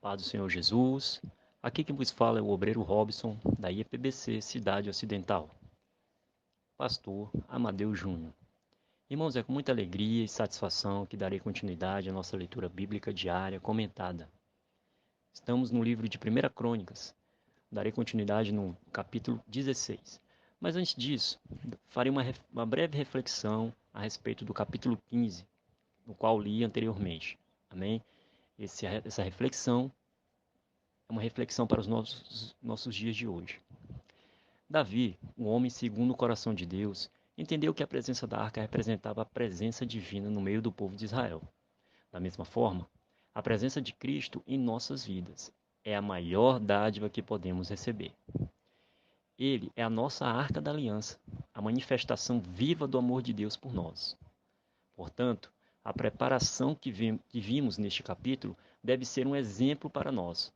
Paz do Senhor Jesus. Aqui quem vos fala é o obreiro Robson, da IEPBC Cidade Ocidental. Pastor Amadeu Júnior. Irmãos, é com muita alegria e satisfação que darei continuidade à nossa leitura bíblica diária comentada. Estamos no livro de 1 Crônicas. Darei continuidade no capítulo 16. Mas antes disso, farei uma breve reflexão a respeito do capítulo 15, no qual li anteriormente. Amém? Essa reflexão é uma reflexão para os nossos dias de hoje. Davi, um homem segundo o coração de Deus, entendeu que a presença da arca representava a presença divina no meio do povo de Israel. Da mesma forma, a presença de Cristo em nossas vidas é a maior dádiva que podemos receber. Ele é a nossa arca da aliança, a manifestação viva do amor de Deus por nós. Portanto, a preparação que vimos neste capítulo deve ser um exemplo para nós.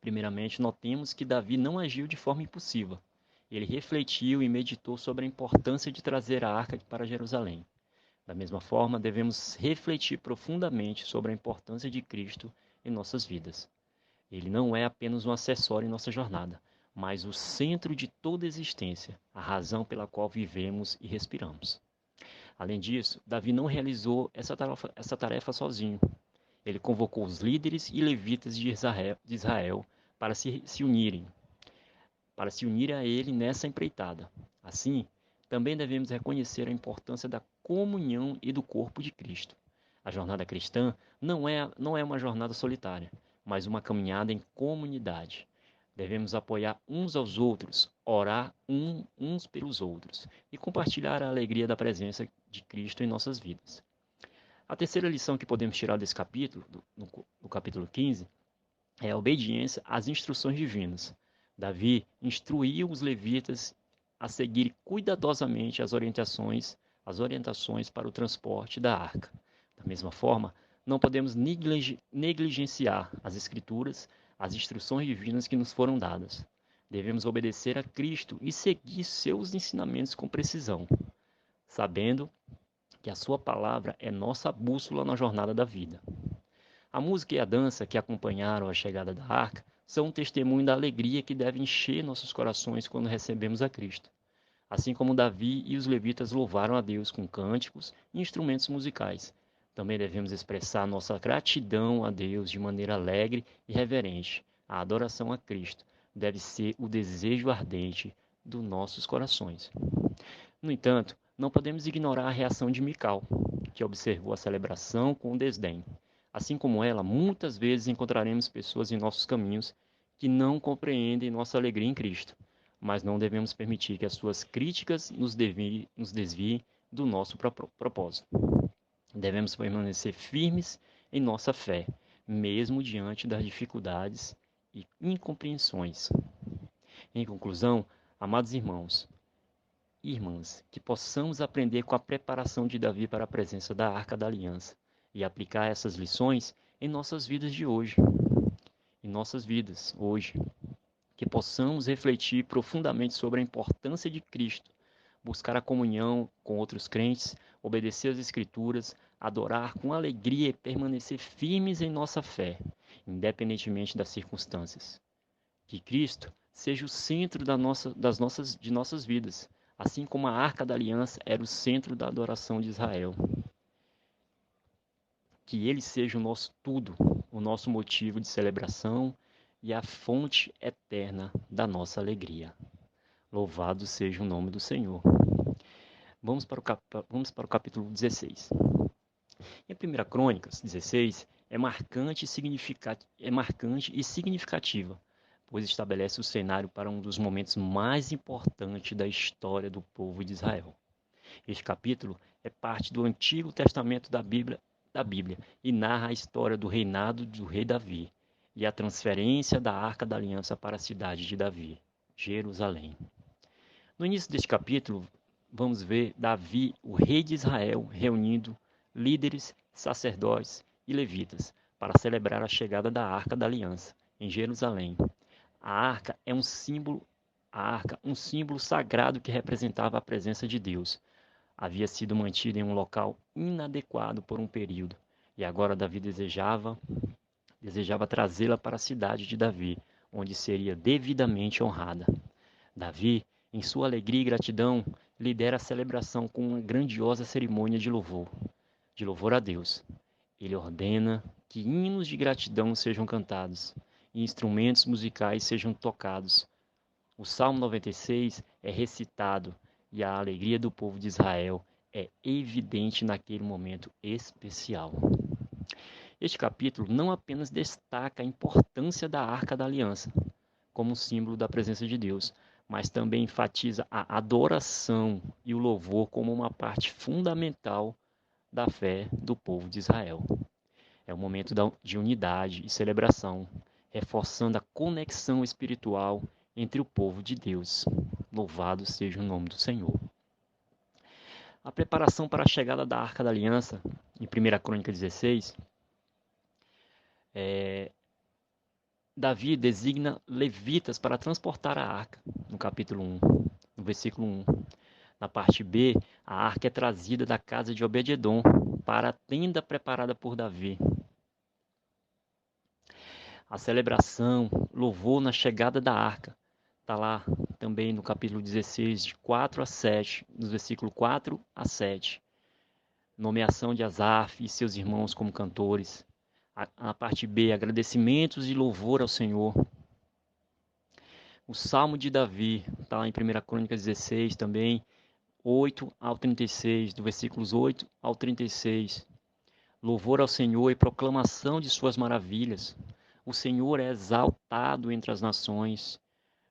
Primeiramente, notemos que Davi não agiu de forma impulsiva. Ele refletiu e meditou sobre a importância de trazer a arca para Jerusalém. Da mesma forma, devemos refletir profundamente sobre a importância de Cristo em nossas vidas. Ele não é apenas um acessório em nossa jornada, mas o centro de toda a existência, a razão pela qual vivemos e respiramos. Além disso, Davi não realizou essa tarefa sozinho. Ele convocou os líderes e levitas de Israel para se unirem a ele nessa empreitada. Assim, também devemos reconhecer a importância da comunhão e do corpo de Cristo. A jornada cristã não é uma jornada solitária, mas uma caminhada em comunidade. Devemos apoiar uns aos outros, orar uns pelos outros e compartilhar a alegria da presença de Cristo em nossas vidas. A terceira lição que podemos tirar desse capítulo, no capítulo 15, é a obediência às instruções divinas. Davi instruiu os levitas a seguir cuidadosamente as orientações para o transporte da arca. Da mesma forma, não podemos negligenciar as escrituras, as instruções divinas que nos foram dadas. Devemos obedecer a Cristo e seguir seus ensinamentos com precisão, sabendo que a sua palavra é nossa bússola na jornada da vida. A música e a dança que acompanharam a chegada da arca são um testemunho da alegria que deve encher nossos corações quando recebemos a Cristo. Assim como Davi e os levitas louvaram a Deus com cânticos e instrumentos musicais, também devemos expressar nossa gratidão a Deus de maneira alegre e reverente. A adoração a Cristo deve ser o desejo ardente dos nossos corações. No entanto, não podemos ignorar a reação de Mical, que observou a celebração com desdém. Assim como ela, muitas vezes encontraremos pessoas em nossos caminhos que não compreendem nossa alegria em Cristo, mas não devemos permitir que as suas críticas nos desviem do nosso propósito. Devemos permanecer firmes em nossa fé, mesmo diante das dificuldades e incompreensões. Em conclusão, amados irmãos e irmãs, que possamos aprender com a preparação de Davi para a presença da Arca da Aliança e aplicar essas lições em nossas vidas de hoje. Que possamos refletir profundamente sobre a importância de Cristo, buscar a comunhão com outros crentes, obedecer às Escrituras, adorar com alegria e permanecer firmes em nossa fé, independentemente das circunstâncias. Que Cristo seja o centro de nossas vidas, assim como a Arca da Aliança era o centro da adoração de Israel. Que Ele seja o nosso tudo, o nosso motivo de celebração e a fonte eterna da nossa alegria. Louvado seja o nome do Senhor. Vamos para o capítulo 16. Em 1 Crônicas 16 é marcante e significativa, pois estabelece o cenário para um dos momentos mais importantes da história do povo de Israel. Este capítulo é parte do Antigo Testamento da Bíblia e narra a história do reinado do rei Davi e a transferência da Arca da Aliança para a cidade de Davi, Jerusalém. No início deste capítulo, vamos ver Davi, o rei de Israel, reunindo líderes, sacerdotes e levitas para celebrar a chegada da Arca da Aliança em Jerusalém. A arca, um símbolo sagrado que representava a presença de Deus. Havia sido mantida em um local inadequado por um período, e agora Davi desejava Desejava trazê-la para a cidade de Davi, onde seria devidamente honrada. Davi, em sua alegria e gratidão, lidera a celebração com uma grandiosa cerimônia de louvor a Deus. Ele ordena que hinos de gratidão sejam cantados e instrumentos musicais sejam tocados. O Salmo 96 é recitado e a alegria do povo de Israel é evidente naquele momento especial. Este capítulo não apenas destaca a importância da Arca da Aliança como símbolo da presença de Deus, mas também enfatiza a adoração e o louvor como uma parte fundamental da fé do povo de Israel. É um momento de unidade e celebração, reforçando a conexão espiritual entre o povo de Deus. Louvado seja o nome do Senhor. A preparação para a chegada da Arca da Aliança, em 1 Crônica 16, Davi designa levitas para transportar a arca, no capítulo 1, no versículo 1. Na parte B, a arca é trazida da casa de Obed-edom para a tenda preparada por Davi. A celebração, louvor na chegada da arca, está lá também no capítulo 16, de 4 a 7, nos versículos 4 a 7. Nomeação de Asaf e seus irmãos como cantores. A parte B, agradecimentos e louvor ao Senhor. O Salmo de Davi, está lá em 1 Crônica 16 também, 8 ao 36, do versículos 8 ao 36. Louvor ao Senhor e proclamação de suas maravilhas. O Senhor é exaltado entre as nações,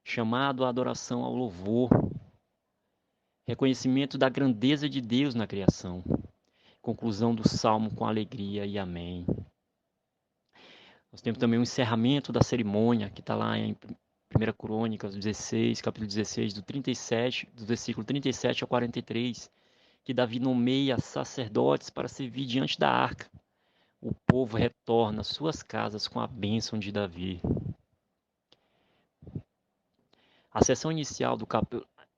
chamado à adoração ao louvor. Reconhecimento da grandeza de Deus na criação. Conclusão do Salmo com alegria e amém. Nós temos também o encerramento da cerimônia, que está lá em 1 Crônicas 16, capítulo 16, do 37, do versículo 37 ao 43, que Davi nomeia sacerdotes para servir diante da arca. O povo retorna às suas casas com a bênção de Davi. A seção inicial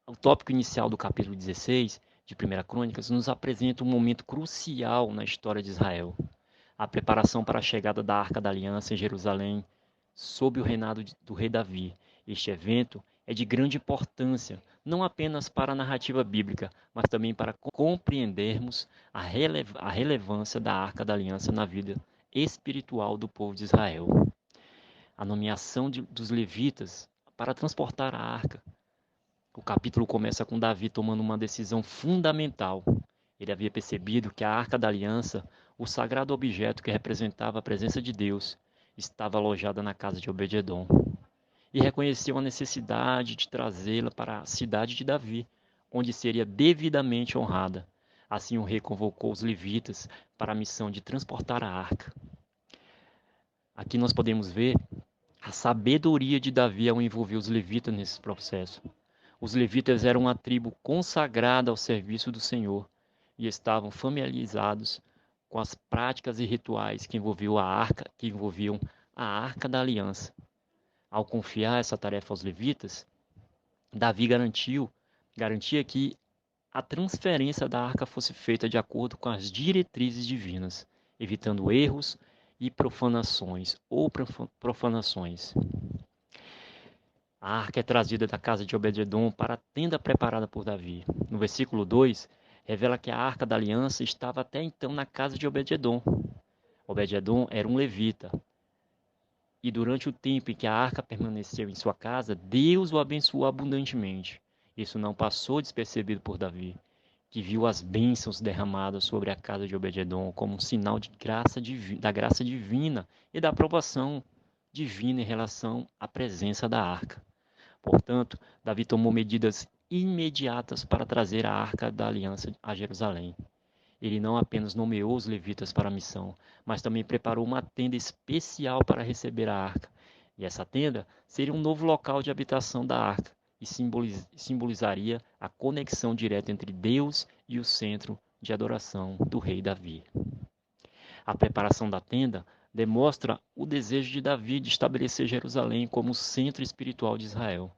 o tópico inicial do capítulo 16 de 1 Crônicas nos apresenta um momento crucial na história de Israel. A preparação para a chegada da Arca da Aliança em Jerusalém, sob o reinado do rei Davi. Este evento é de grande importância, não apenas para a narrativa bíblica, mas também para compreendermos a relevância da Arca da Aliança na vida espiritual do povo de Israel. A nomeação dos levitas para transportar a arca. O capítulo começa com Davi tomando uma decisão fundamental. Ele havia percebido que a Arca da Aliança, o sagrado objeto que representava a presença de Deus, estava alojada na casa de Obed-edom. E reconheceu a necessidade de trazê-la para a cidade de Davi, onde seria devidamente honrada. Assim o rei convocou os levitas para a missão de transportar a arca. Aqui nós podemos ver a sabedoria de Davi ao envolver os levitas nesse processo. Os levitas eram uma tribo consagrada ao serviço do Senhor e estavam familiarizados com as práticas e rituais que envolviam a arca da aliança. Ao confiar essa tarefa aos levitas, Davi garantia que a transferência da arca fosse feita de acordo com as diretrizes divinas, evitando erros e profanações. A arca é trazida da casa de Obed-edom para a tenda preparada por Davi. No versículo 2, revela que a arca da aliança estava até então na casa de Obed-edom. Obed-edom era um levita. E durante o tempo em que a arca permaneceu em sua casa, Deus o abençoou abundantemente. Isso não passou despercebido por Davi, que viu as bênçãos derramadas sobre a casa de Obed-edom como um sinal da graça divina e da aprovação divina em relação à presença da arca. Portanto, Davi tomou medidas imediatas para trazer a Arca da Aliança a Jerusalém. Ele não apenas nomeou os levitas para a missão, mas também preparou uma tenda especial para receber a arca. E essa tenda seria um novo local de habitação da arca e simbolizaria a conexão direta entre Deus e o centro de adoração do rei Davi. A preparação da tenda demonstra o desejo de Davi de estabelecer Jerusalém como o centro espiritual de Israel.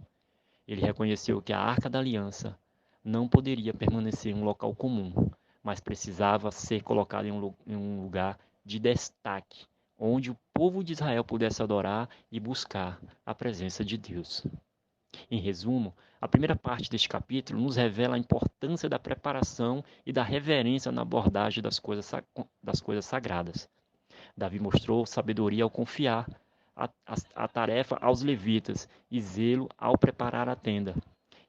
Ele reconheceu que a Arca da Aliança não poderia permanecer em um local comum, mas precisava ser colocada em um lugar de destaque, onde o povo de Israel pudesse adorar e buscar a presença de Deus. Em resumo, a primeira parte deste capítulo nos revela a importância da preparação e da reverência na abordagem das coisas sagradas. Davi mostrou sabedoria ao confiar a tarefa aos levitas e zelo ao preparar a tenda.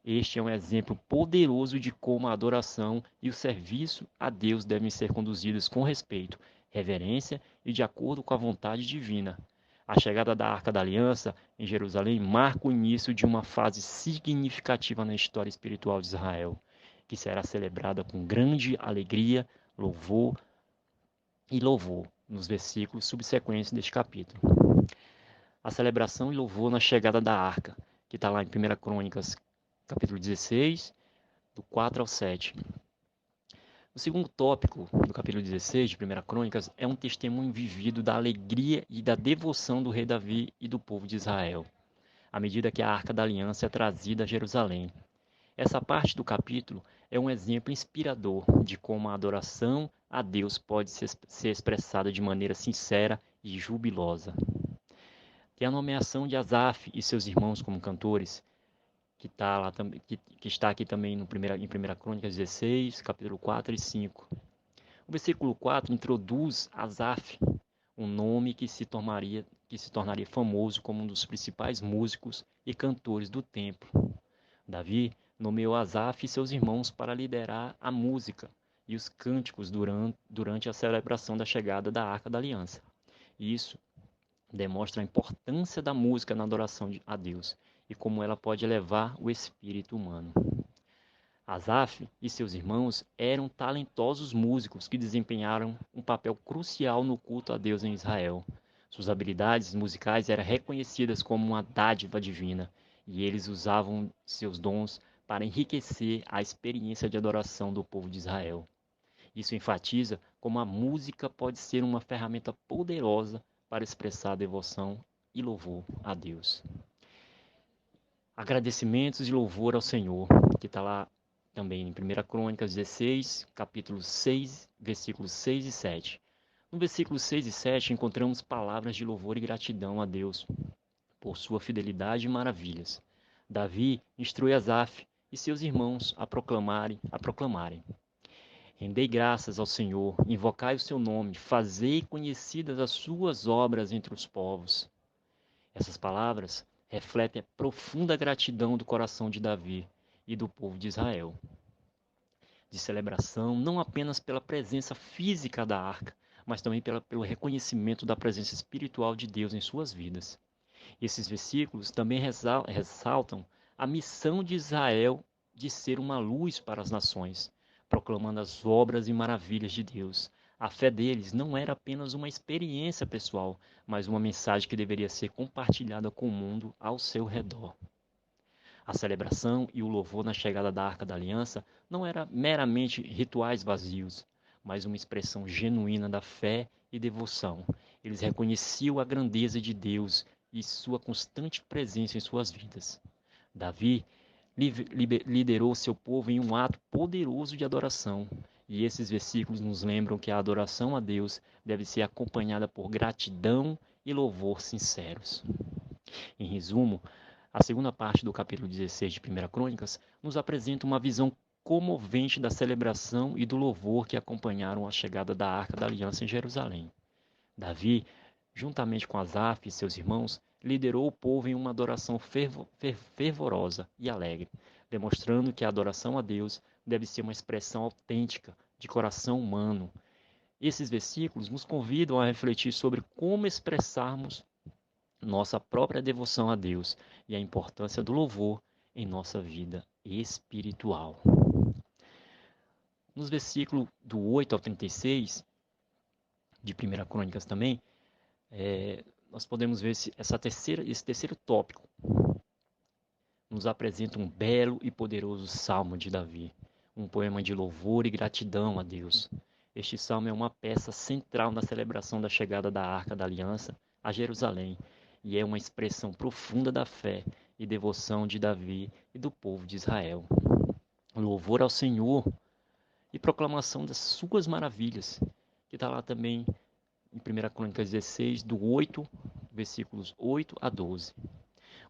Este é um exemplo poderoso de como a adoração e o serviço a Deus devem ser conduzidos com respeito, reverência e de acordo com a vontade divina. A chegada da Arca da Aliança em Jerusalém marca o início de uma fase significativa na história espiritual de Israel, que será celebrada com grande alegria, louvor nos versículos subsequentes deste capítulo. A celebração e louvor na chegada da Arca, que está lá em 1 Crônicas, capítulo 16, do 4 ao 7. O segundo tópico do capítulo 16 de 1 Crônicas é um testemunho vivido da alegria e da devoção do rei Davi e do povo de Israel, à medida que a Arca da Aliança é trazida a Jerusalém. Essa parte do capítulo é um exemplo inspirador de como a adoração a Deus pode ser expressada de maneira sincera e jubilosa. Tem a nomeação de Asaf e seus irmãos como cantores, que está aqui também em 1 Crônicas 16, capítulo 4 e 5. O versículo 4 introduz Asaf, um nome que se tornaria famoso como um dos principais músicos e cantores do templo. Davi nomeou Asaf e seus irmãos para liderar a música e os cânticos durante a celebração da chegada da Arca da Aliança. Isso demonstra a importância da música na adoração a Deus e como ela pode elevar o espírito humano. Asaf e seus irmãos eram talentosos músicos que desempenharam um papel crucial no culto a Deus em Israel. Suas habilidades musicais eram reconhecidas como uma dádiva divina, e eles usavam seus dons para enriquecer a experiência de adoração do povo de Israel. Isso enfatiza como a música pode ser uma ferramenta poderosa para expressar devoção e louvor a Deus. Agradecimentos e louvor ao Senhor, que está lá também em 1 Crônicas 16, capítulo 6, versículos 6 e 7. No versículo 6 e 7 encontramos palavras de louvor e gratidão a Deus por sua fidelidade e maravilhas. Davi instrui Asaf e seus irmãos a proclamarem. Rendei graças ao Senhor, invocai o seu nome, fazei conhecidas as suas obras entre os povos. Essas palavras refletem a profunda gratidão do coração de Davi e do povo de Israel. De celebração, não apenas pela presença física da arca, mas também pelo reconhecimento da presença espiritual de Deus em suas vidas. Esses versículos também ressaltam a missão de Israel de ser uma luz para as nações, proclamando as obras e maravilhas de Deus. A fé deles não era apenas uma experiência pessoal, mas uma mensagem que deveria ser compartilhada com o mundo ao seu redor. A celebração e o louvor na chegada da Arca da Aliança não eram meramente rituais vazios, mas uma expressão genuína da fé e devoção. Eles reconheciam a grandeza de Deus e sua constante presença em suas vidas. Davi liderou seu povo em um ato poderoso de adoração, e esses versículos nos lembram que a adoração a Deus deve ser acompanhada por gratidão e louvor sinceros. Em resumo, a segunda parte do capítulo 16 de 1 Crônicas nos apresenta uma visão comovente da celebração e do louvor que acompanharam a chegada da Arca da Aliança em Jerusalém. Davi, juntamente com Asaf e seus irmãos, liderou o povo em uma adoração fervorosa e alegre, demonstrando que a adoração a Deus deve ser uma expressão autêntica de coração humano. Esses versículos nos convidam a refletir sobre como expressarmos nossa própria devoção a Deus e a importância do louvor em nossa vida espiritual. Nos versículos do 8 ao 36, de 1 Crônicas também, nós podemos ver esse terceiro tópico. Nos apresenta um belo e poderoso salmo de Davi, um poema de louvor e gratidão a Deus. Este salmo é uma peça central na celebração da chegada da Arca da Aliança a Jerusalém e é uma expressão profunda da fé e devoção de Davi e do povo de Israel. Louvor ao Senhor e proclamação das suas maravilhas, que está lá também em 1 Crônicas 16, do 8, versículos 8 a 12.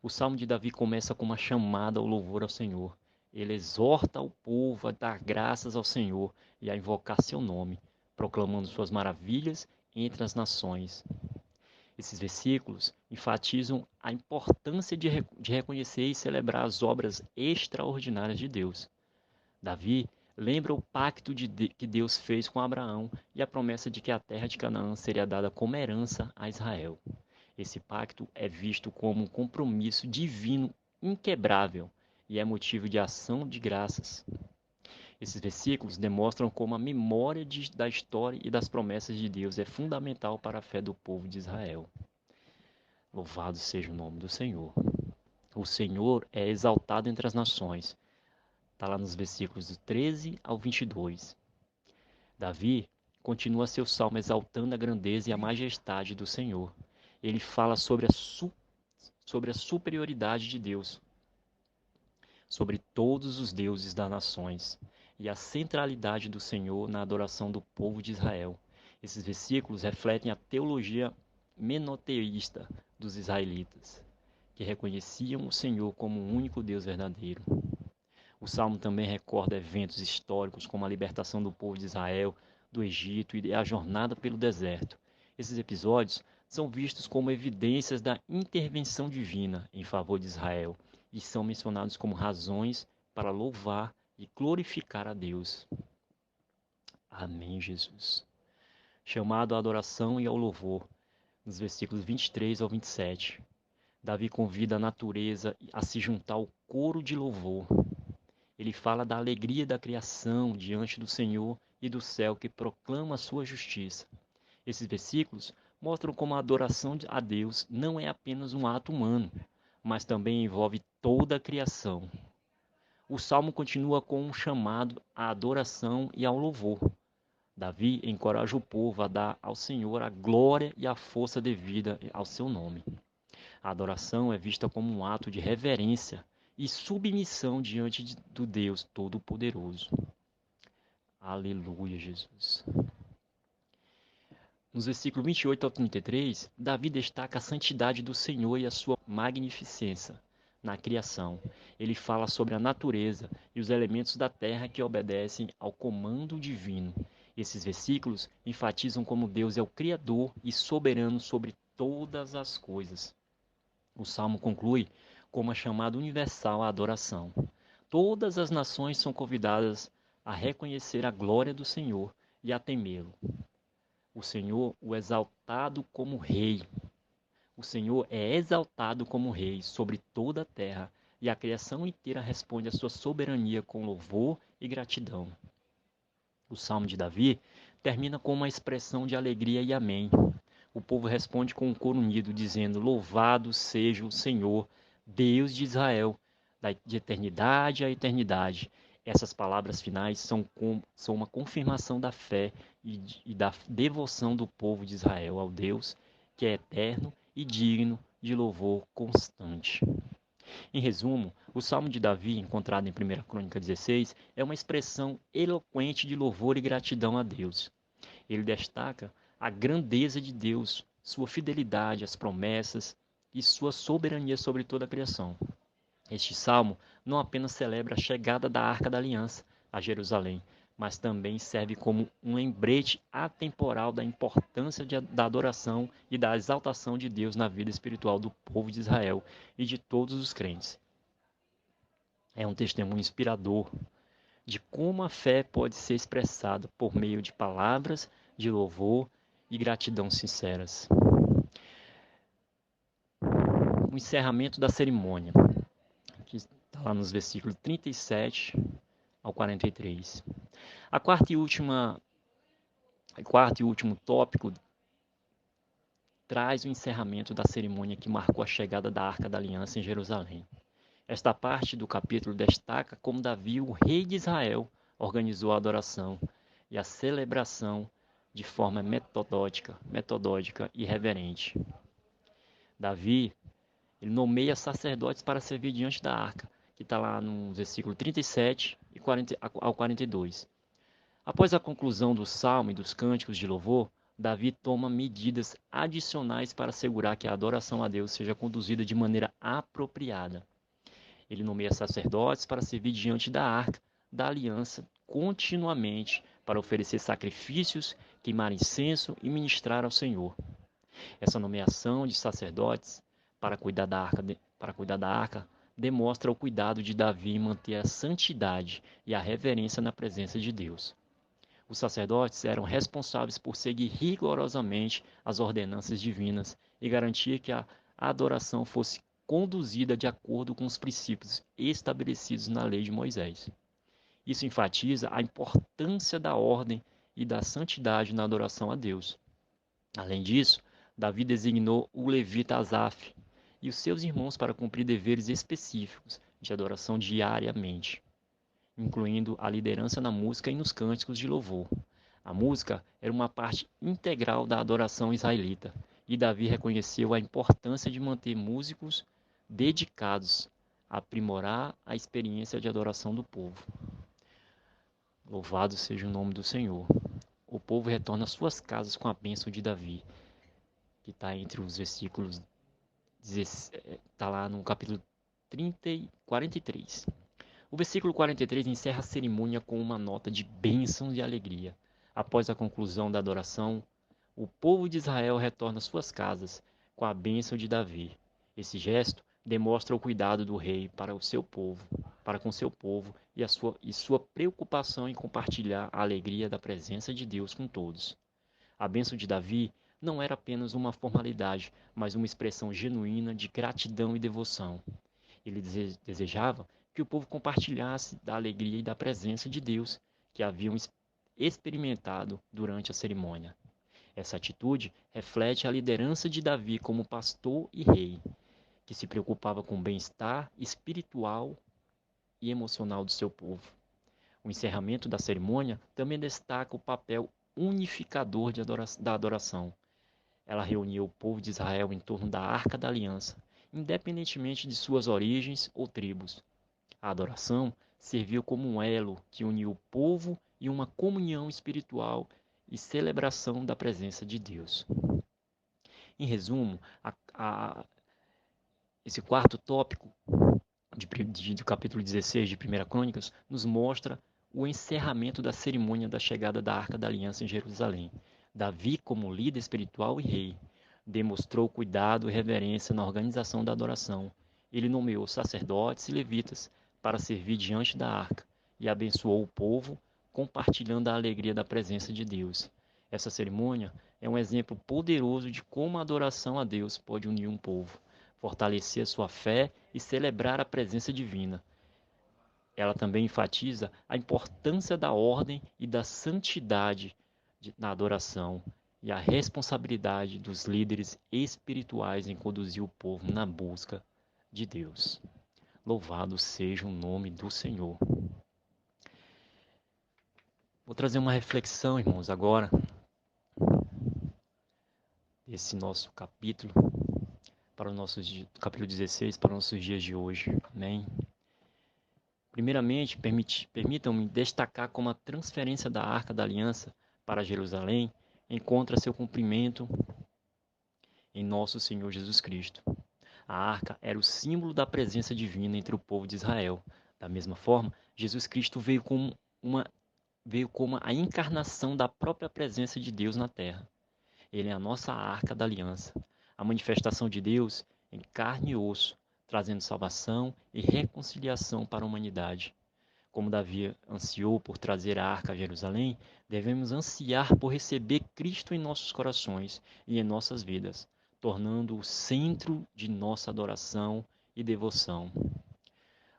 O Salmo de Davi começa com uma chamada ao louvor ao Senhor. Ele exorta o povo a dar graças ao Senhor e a invocar seu nome, proclamando suas maravilhas entre as nações. Esses versículos enfatizam a importância de reconhecer e celebrar as obras extraordinárias de Deus. Davi lembra o pacto que Deus fez com Abraão e a promessa de que a terra de Canaã seria dada como herança a Israel. Esse pacto é visto como um compromisso divino inquebrável e é motivo de ação de graças. Esses versículos demonstram como a memória da história e das promessas de Deus é fundamental para a fé do povo de Israel. Louvado seja o nome do Senhor. O Senhor é exaltado entre as nações. Está lá nos versículos do 13 ao 22. Davi continua seu salmo exaltando a grandeza e a majestade do Senhor. Ele fala sobre a superioridade de Deus, sobre todos os deuses das nações, e a centralidade do Senhor na adoração do povo de Israel. Esses versículos refletem a teologia monoteísta dos israelitas, que reconheciam o Senhor como o único Deus verdadeiro. O Salmo também recorda eventos históricos como a libertação do povo de Israel do Egito e a jornada pelo deserto. Esses episódios são vistos como evidências da intervenção divina em favor de Israel e são mencionados como razões para louvar e glorificar a Deus. Amém, Jesus. Chamado à adoração e ao louvor, nos versículos 23 ao 27. Davi convida a natureza a se juntar ao coro de louvor. Ele fala da alegria da criação diante do Senhor e do céu que proclama a sua justiça. Esses versículos mostram como a adoração a Deus não é apenas um ato humano, mas também envolve toda a criação. O Salmo continua com um chamado à adoração e ao louvor. Davi encoraja o povo a dar ao Senhor a glória e a força devida ao seu nome. A adoração é vista como um ato de reverência e submissão diante do Deus Todo-Poderoso. Aleluia, Jesus. Nos versículos 28 ao 33, Davi destaca a santidade do Senhor e a sua magnificência na criação. Ele fala sobre a natureza e os elementos da terra que obedecem ao comando divino. Esses versículos enfatizam como Deus é o Criador e soberano sobre todas as coisas. O Salmo conclui com uma chamada universal à adoração. Todas as nações são convidadas a reconhecer a glória do Senhor e a temê-lo. O Senhor, o exaltado como rei. O Senhor é exaltado como rei sobre toda a terra, e a criação inteira responde à sua soberania com louvor e gratidão. O Salmo de Davi termina com uma expressão de alegria e amém. O povo responde com um coro unido, dizendo: Louvado seja o Senhor, Deus de Israel, de eternidade a eternidade. Essas palavras finais são uma confirmação da fé e da devoção do povo de Israel ao Deus que é eterno e digno de louvor constante. Em resumo, o Salmo de Davi, encontrado em 1 Crônica 16, é uma expressão eloquente de louvor e gratidão a Deus. Ele destaca a grandeza de Deus, sua fidelidade às promessas e sua soberania sobre toda a criação. Este salmo não apenas celebra a chegada da Arca da Aliança a Jerusalém, mas também serve como um lembrete atemporal da importância da adoração e da exaltação de Deus na vida espiritual do povo de Israel e de todos os crentes. É um testemunho inspirador de como a fé pode ser expressada por meio de palavras de louvor e gratidão sinceras. O encerramento da cerimônia, que está lá nos versículos 37 ao 43. A quarto e último tópico traz o encerramento da cerimônia que marcou a chegada da Arca da Aliança em Jerusalém. Esta parte do capítulo destaca como Davi, o rei de Israel, organizou a adoração e a celebração de forma metódica e reverente. Davi, ele nomeia sacerdotes para servir diante da arca, que está lá no versículo 37 ao 42. Após a conclusão do salmo e dos cânticos de louvor, Davi toma medidas adicionais para assegurar que a adoração a Deus seja conduzida de maneira apropriada. Ele nomeia sacerdotes para servir diante da arca da aliança continuamente, para oferecer sacrifícios, queimar incenso e ministrar ao Senhor. Essa nomeação de sacerdotes para cuidar da arca demonstra o cuidado de Davi em manter a santidade e a reverência na presença de Deus. Os sacerdotes eram responsáveis por seguir rigorosamente as ordenanças divinas e garantir que a adoração fosse conduzida de acordo com os princípios estabelecidos na lei de Moisés. Isso enfatiza a importância da ordem e da santidade na adoração a Deus. Além disso, Davi designou o levita Asaf e os seus irmãos para cumprir deveres específicos de adoração diariamente, incluindo a liderança na música e nos cânticos de louvor. A música era uma parte integral da adoração israelita, e Davi reconheceu a importância de manter músicos dedicados a aprimorar a experiência de adoração do povo. Louvado seja o nome do Senhor. O povo retorna às suas casas com a bênção de Davi, que está entre os versículos, está lá no capítulo 30 e 43. O versículo 43 encerra a cerimônia com uma nota de bênção e alegria. Após a conclusão da adoração, o povo de Israel retorna às suas casas com a bênção de Davi. Esse gesto demonstra o cuidado do rei para com seu povo e sua preocupação em compartilhar a alegria da presença de Deus com todos. A bênção de Davi não era apenas uma formalidade, mas uma expressão genuína de gratidão e devoção. Ele desejava que o povo compartilhasse da alegria e da presença de Deus que haviam experimentado durante a cerimônia. Essa atitude reflete a liderança de Davi como pastor e rei, que se preocupava com o bem-estar espiritual e emocional do seu povo. O encerramento da cerimônia também destaca o papel unificador da adoração. Ela reuniu o povo de Israel em torno da Arca da Aliança, independentemente de suas origens ou tribos. A adoração serviu como um elo que uniu o povo em uma comunhão espiritual e celebração da presença de Deus. Em resumo, esse quarto tópico do capítulo 16 de 1 Crônicas nos mostra o encerramento da cerimônia da chegada da Arca da Aliança em Jerusalém. Davi, como líder espiritual e rei, demonstrou cuidado e reverência na organização da adoração. Ele nomeou sacerdotes e levitas para servir diante da arca e abençoou o povo, compartilhando a alegria da presença de Deus. Essa cerimônia é um exemplo poderoso de como a adoração a Deus pode unir um povo, fortalecer a sua fé e celebrar a presença divina. Ela também enfatiza a importância da ordem e da santidade na adoração e a responsabilidade dos líderes espirituais em conduzir o povo na busca de Deus. Louvado seja o nome do Senhor. Vou trazer uma reflexão, irmãos, agora, desse nosso capítulo, para o nosso capítulo 16, para os nossos dias de hoje. Amém? Primeiramente, permitam-me destacar como a transferência da Arca da Aliança para Jerusalém encontra seu cumprimento em nosso Senhor Jesus Cristo. A arca era o símbolo da presença divina entre o povo de Israel. Da mesma forma, Jesus Cristo veio como a encarnação da própria presença de Deus na terra. Ele é a nossa arca da aliança, a manifestação de Deus em carne e osso, trazendo salvação e reconciliação para a humanidade. Como Davi ansiou por trazer a arca a Jerusalém, devemos ansiar por receber Cristo em nossos corações e em nossas vidas, tornando-o o centro de nossa adoração e devoção.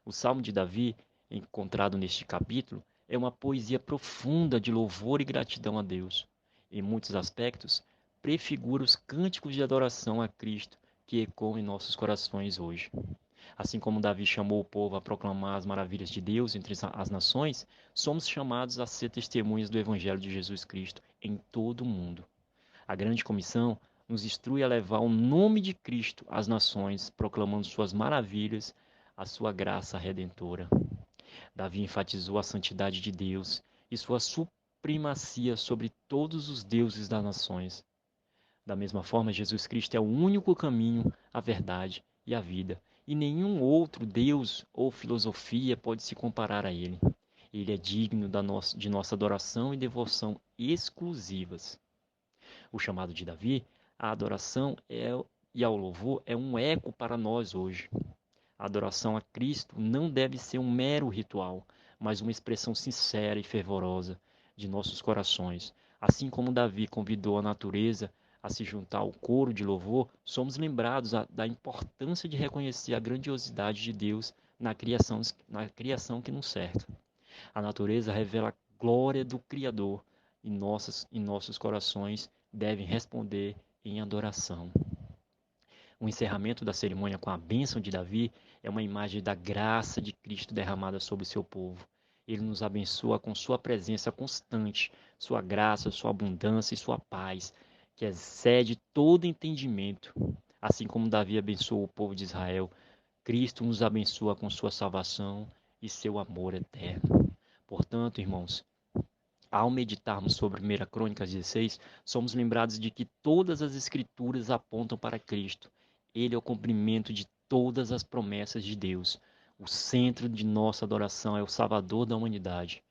O Salmo de Davi, encontrado neste capítulo, é uma poesia profunda de louvor e gratidão a Deus. Em muitos aspectos, prefigura os cânticos de adoração a Cristo que ecoam em nossos corações hoje. Assim como Davi chamou o povo a proclamar as maravilhas de Deus entre as nações, somos chamados a ser testemunhas do Evangelho de Jesus Cristo em todo o mundo. A grande comissão nos instrui a levar o nome de Cristo às nações, proclamando suas maravilhas, a sua graça redentora. Davi enfatizou a santidade de Deus e sua supremacia sobre todos os deuses das nações. Da mesma forma, Jesus Cristo é o único caminho, a verdade e a vida, e nenhum outro Deus ou filosofia pode se comparar a ele. Ele é digno de nossa adoração e devoção exclusivas. O chamado de Davi, a adoração e ao louvor é um eco para nós hoje. A adoração a Cristo não deve ser um mero ritual, mas uma expressão sincera e fervorosa de nossos corações. Assim como Davi convidou a natureza a se juntar ao coro de louvor, somos lembrados da importância de reconhecer a grandiosidade de Deus na criação que nos cerca. A natureza revela a glória do Criador e nossos corações devem responder em adoração. O encerramento da cerimônia com a bênção de Davi é uma imagem da graça de Cristo derramada sobre o seu povo. Ele nos abençoa com sua presença constante, sua graça, sua abundância e sua paz, que excede todo entendimento. Assim como Davi abençoou o povo de Israel, Cristo nos abençoa com sua salvação e seu amor eterno. Portanto, irmãos, ao meditarmos sobre 1 Crônicas 16, somos lembrados de que todas as escrituras apontam para Cristo. Ele é o cumprimento de todas as promessas de Deus. O centro de nossa adoração é o Salvador da humanidade.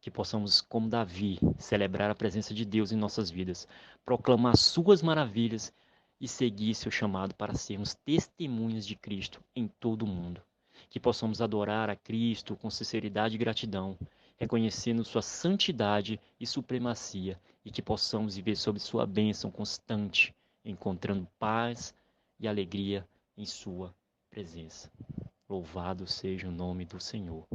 Que possamos, como Davi, celebrar a presença de Deus em nossas vidas, proclamar suas maravilhas e seguir seu chamado para sermos testemunhas de Cristo em todo o mundo. Que possamos adorar a Cristo com sinceridade e gratidão, reconhecendo sua santidade e supremacia, e que possamos viver sob sua bênção constante, encontrando paz e alegria em sua presença. Louvado seja o nome do Senhor.